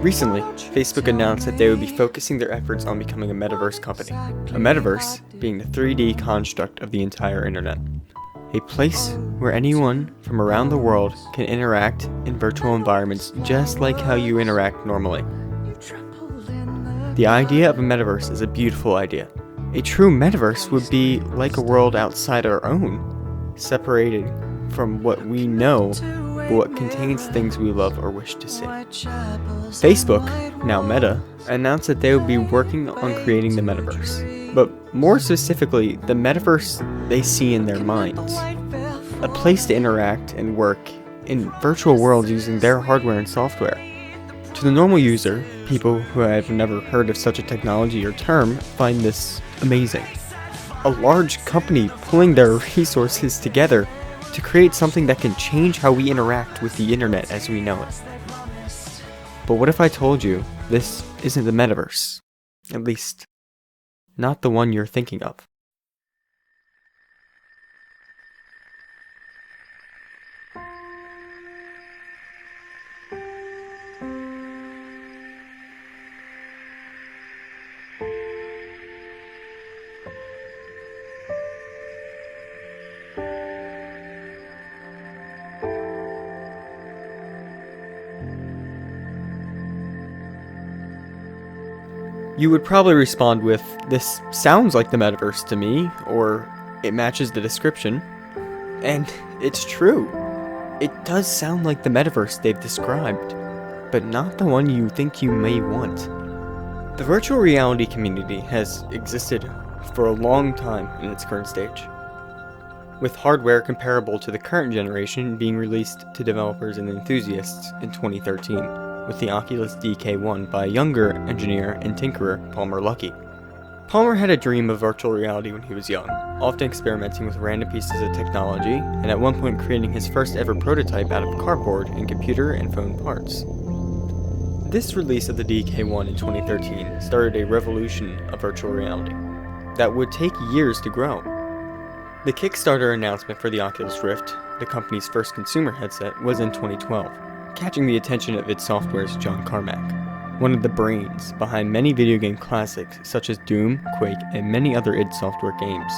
Recently, Facebook announced that they would be focusing their efforts on becoming a metaverse company. A metaverse being the 3D construct of the entire internet. A place where anyone from around the world can interact in virtual environments just like how you interact normally. The idea of a metaverse is a beautiful idea. A true metaverse would be like a world outside our own, separated from what we know, but what contains things we love or wish to see. Facebook, now Meta, announced that they would be working on creating the metaverse, but more specifically, the metaverse they see in their minds. A place to interact and work in virtual worlds using their hardware and software. To the normal user, people who have never heard of such a technology or term find this amazing. A large company pulling their resources together to create something that can change how we interact with the internet as we know it. But what if I told you this isn't the metaverse? At least, not the one you're thinking of. You would probably respond with, "This sounds like the metaverse to me," or "It matches the description." And it's true. It does sound like the metaverse they've described, but not the one you think you may want. The virtual reality community has existed for a long time in its current stage, with hardware comparable to the current generation being released to developers and enthusiasts in 2013. With the Oculus DK1 by a younger engineer and tinkerer, Palmer Luckey. Palmer had a dream of virtual reality when he was young, often experimenting with random pieces of technology, and at one point creating his first ever prototype out of cardboard and computer and phone parts. This release of the DK1 in 2013 started a revolution of virtual reality that would take years to grow. The Kickstarter announcement for the Oculus Rift, the company's first consumer headset, was in 2012. Catching the attention of id Software's John Carmack, one of the brains behind many video game classics such as Doom, Quake, and many other id Software games.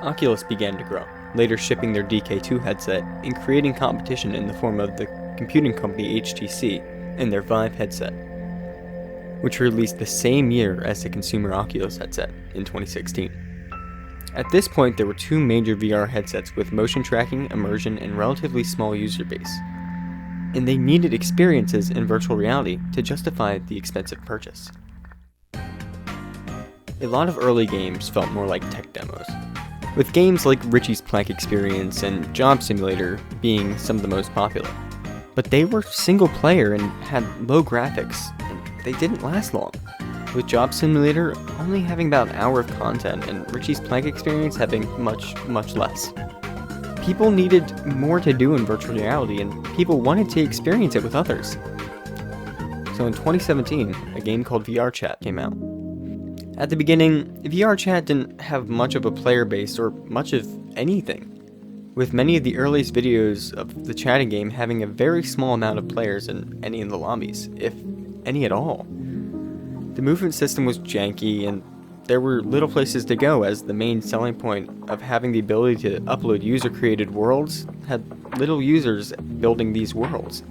Oculus began to grow, later shipping their DK2 headset and creating competition in the form of the computing company HTC and their Vive headset, which released the same year as the consumer Oculus headset in 2016. At this point, there were two major VR headsets with motion tracking, immersion, and relatively small user base. And they needed experiences in virtual reality to justify the expensive purchase. A lot of early games felt more like tech demos, with games like Richie's Plank Experience and Job Simulator being some of the most popular. But they were single player and had low graphics, and they didn't last long, with Job Simulator only having about an hour of content and Richie's Plank Experience having much less. People needed more to do in virtual reality, and people wanted to experience it with others. So in 2017, a game called VR Chat came out. At the beginning, VR Chat didn't have much of a player base or much of anything, with many of the earliest videos of the chatting game having a very small amount of players and any in the lobbies, if any at all. The movement system was janky, and there were little places to go, as the main selling point of having the ability to upload user-created worlds had little users building these worlds.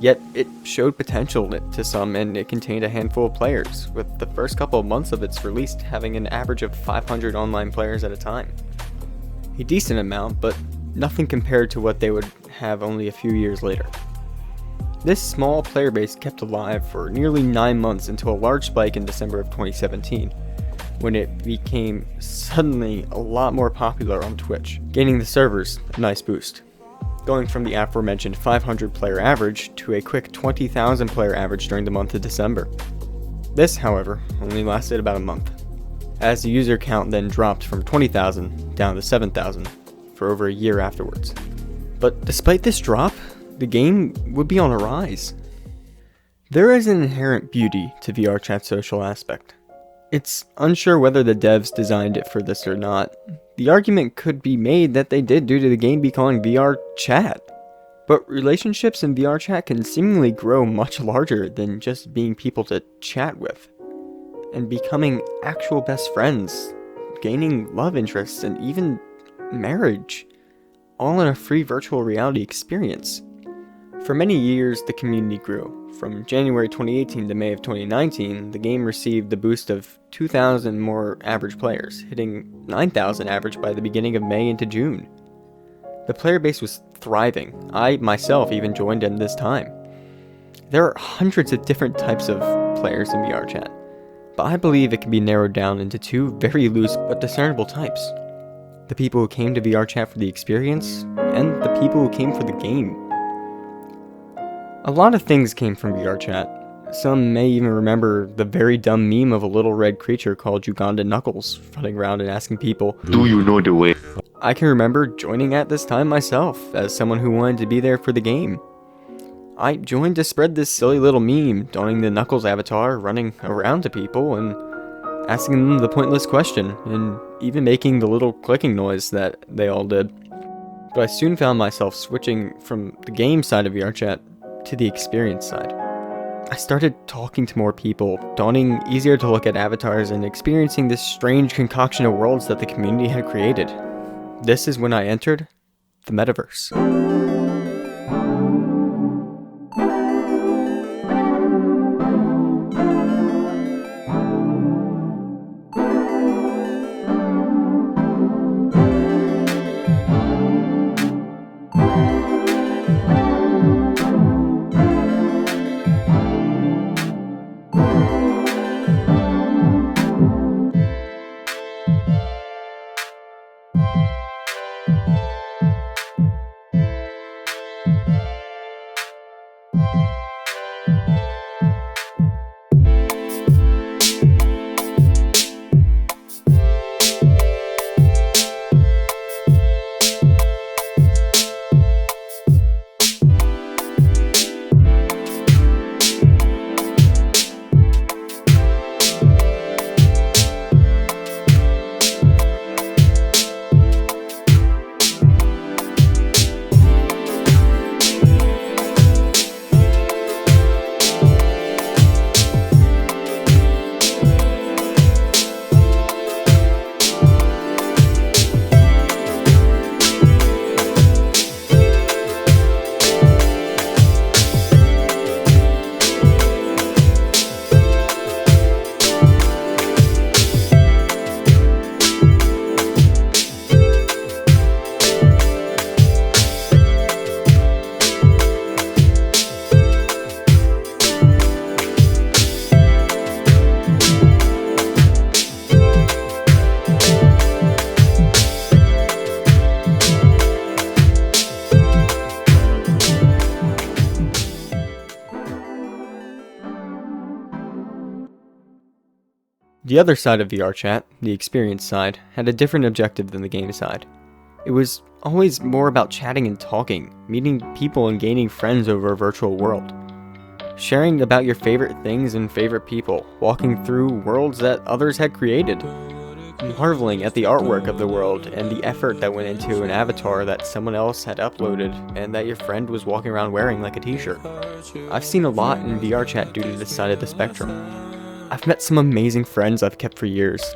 Yet it showed potential to some, and it contained a handful of players, with the first couple of months of its release having an average of 500 online players at a time. A decent amount, but nothing compared to what they would have only a few years later. This small player base kept alive for nearly 9 months until a large spike in December of 2017, when it became suddenly a lot more popular on Twitch, gaining the servers a nice boost, going from the aforementioned 500 player average to a quick 20,000 player average during the month of December. This, however, only lasted about a month, as the user count then dropped from 20,000 down to 7,000 for over a year afterwards. But despite this drop, the game would be on a rise. There is an inherent beauty to VR Chat's social aspect. It's unsure whether the devs designed it for this or not. The argument could be made that they did due to the game be calling VR Chat. But relationships in VR chat can seemingly grow much larger than just being people to chat with, and becoming actual best friends, gaining love interests, and even marriage, all in a free virtual reality experience. For many years, the community grew. From January 2018 to May of 2019, the game received the boost of 2,000 more average players, hitting 9,000 average by the beginning of May into June. The player base was thriving. I, myself, even joined in this time. There are hundreds of different types of players in VR chat, but I believe it can be narrowed down into two very loose but discernible types. The people who came to VR chat for the experience, and the people who came for the game. A lot of things came from VR chat. Some may even remember the very dumb meme of a little red creature called Uganda Knuckles running around and asking people, "Do you know the way?" I can remember joining at this time myself, as someone who wanted to be there for the game. I joined to spread this silly little meme, donning the Knuckles avatar, running around to people, and asking them the pointless question, and even making the little clicking noise that they all did. But I soon found myself switching from the game side of VR chat to the experience side. I started talking to more people, donning easier to look at avatars, and experiencing this strange concoction of worlds that the community had created. This is when I entered the Metaverse. The other side of VR chat, the experience side, had a different objective than the game side. It was always more about chatting and talking, meeting people and gaining friends over a virtual world. Sharing about your favorite things and favorite people, walking through worlds that others had created, marveling at the artwork of the world and the effort that went into an avatar that someone else had uploaded and that your friend was walking around wearing like a t-shirt. I've seen a lot in VR chat due to this side of the spectrum. I've met some amazing friends I've kept for years.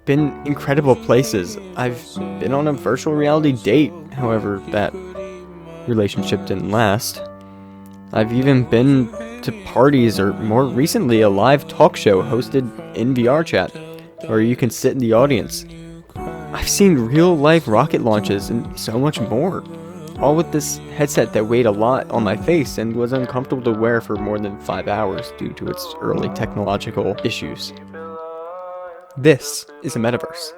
Been incredible places. I've been on a virtual reality date, however, that relationship didn't last. I've even been to parties, or more recently a live talk show hosted in VR chat, where you can sit in the audience. I've seen real life rocket launches and so much more, all with this headset that weighed a lot on my face and was uncomfortable to wear for more than 5 hours due to its early technological issues. This is a metaverse.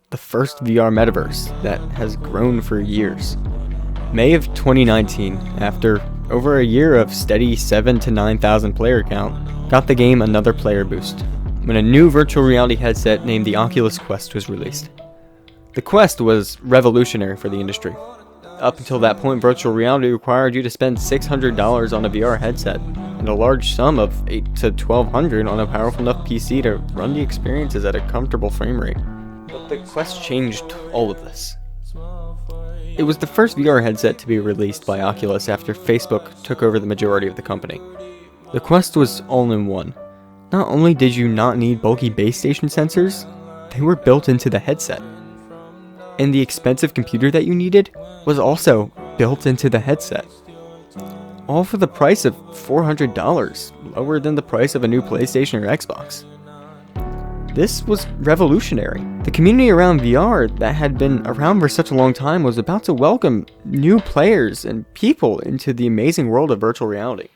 The first VR metaverse that has grown for years. May of 2019, after over a year of steady 7,000 to 9,000 player count, got the game another player boost, when a new virtual reality headset named the Oculus Quest was released. The Quest was revolutionary for the industry. Up until that point, virtual reality required you to spend $600 on a VR headset, and a large sum of $800 to $1,200 on a powerful enough PC to run the experiences at a comfortable frame rate. But the Quest changed all of this. It was the first VR headset to be released by Oculus after Facebook took over the majority of the company. The Quest was all-in-one. Not only did you not need bulky base station sensors, they were built into the headset. And the expensive computer that you needed was also built into the headset. All for the price of $400, lower than the price of a new PlayStation or Xbox. This was revolutionary. The community around VR that had been around for such a long time was about to welcome new players and people into the amazing world of virtual reality.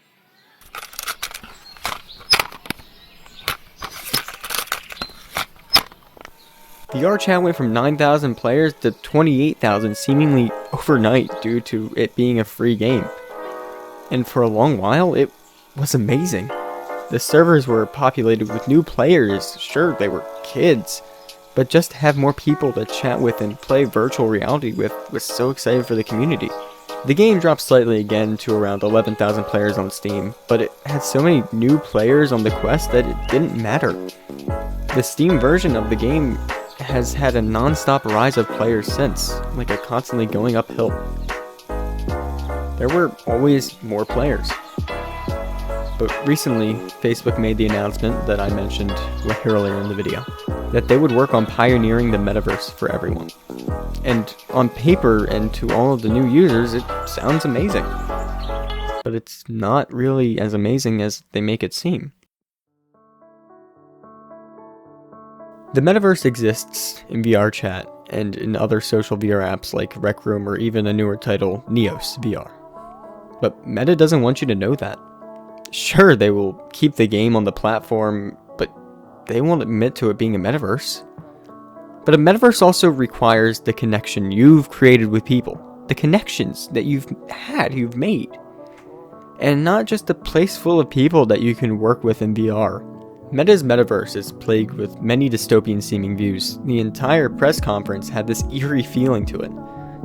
VR chat went from 9,000 players to 28,000 seemingly overnight due to it being a free game. And for a long while, it was amazing. The servers were populated with new players. Sure, they were kids, but just to have more people to chat with and play virtual reality with was so exciting for the community. The game dropped slightly again to around 11,000 players on Steam, but it had so many new players on the Quest that it didn't matter. The Steam version of the game has had a non-stop rise of players since, like a constantly going uphill. There were always more players. But recently, Facebook made the announcement that I mentioned earlier in the video, that they would work on pioneering the Metaverse for everyone. And on paper and to all of the new users, it sounds amazing. But it's not really as amazing as they make it seem. The Metaverse exists in VR chat and in other social VR apps like Rec Room or even a newer title, Neos VR. But Meta doesn't want you to know that. Sure, they will keep the game on the platform, but they won't admit to it being a metaverse. But a metaverse also requires the connection you've created with people, the connections that you've made, and not just a place full of people that you can work with in VR. Meta's metaverse is plagued with many dystopian-seeming views. The entire press conference had this eerie feeling to it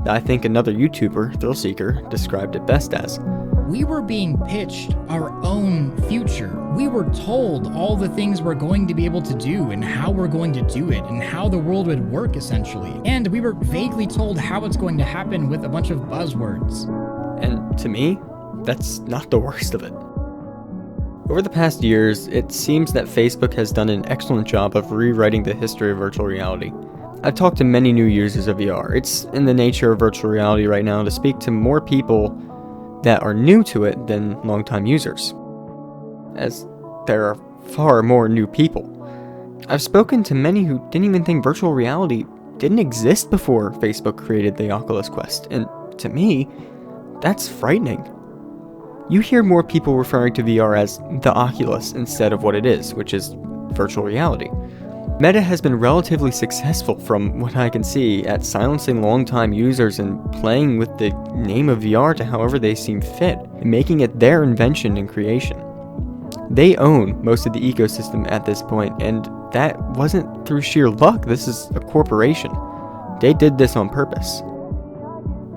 that I think another YouTuber, Thrillseeker, described it best as. We were being pitched our own future. We were told all the things we're going to be able to do and how we're going to do it and how the world would work, essentially. And we were vaguely told how it's going to happen with a bunch of buzzwords. And to me, that's not the worst of it. Over the past years, it seems that Facebook has done an excellent job of rewriting the history of virtual reality. I've talked to many new users of VR. It's in the nature of virtual reality right now to speak to more people that are new to it than longtime users, as there are far more new people. I've spoken to many who didn't even think virtual reality didn't exist before Facebook created the Oculus Quest, and to me, that's frightening. You hear more people referring to VR as the Oculus instead of what it is, which is virtual reality. Meta has been relatively successful from what I can see at silencing longtime users and playing with the name of VR to however they seem fit, and making it their invention and creation. They own most of the ecosystem at this point, and that wasn't through sheer luck. This is a corporation. They did this on purpose.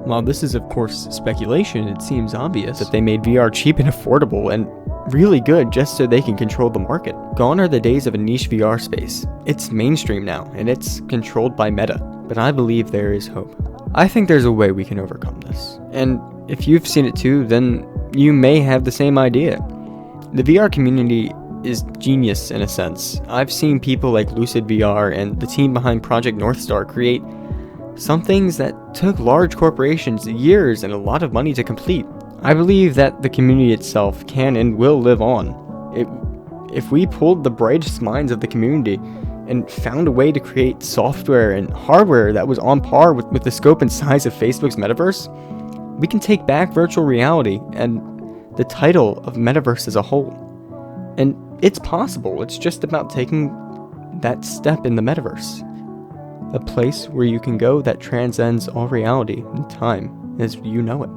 While this is of course speculation, it seems obvious that they made VR cheap and affordable and really good just so they can control the market. Gone are the days of a niche VR space. It's mainstream now, and it's controlled by Meta, but I believe there is hope. I think there's a way we can overcome this, and if you've seen it too, then you may have the same idea. The VR community is genius in a sense. I've seen people like Lucid VR and the team behind Project Northstar create some things that took large corporations years and a lot of money to complete. I believe that the community itself can and will live on. If we pulled the brightest minds of the community and found a way to create software and hardware that was on par with the scope and size of Facebook's Metaverse, we can take back virtual reality and the title of Metaverse as a whole. And it's possible. It's just about taking that step in the Metaverse. A place where you can go that transcends all reality and time as you know it.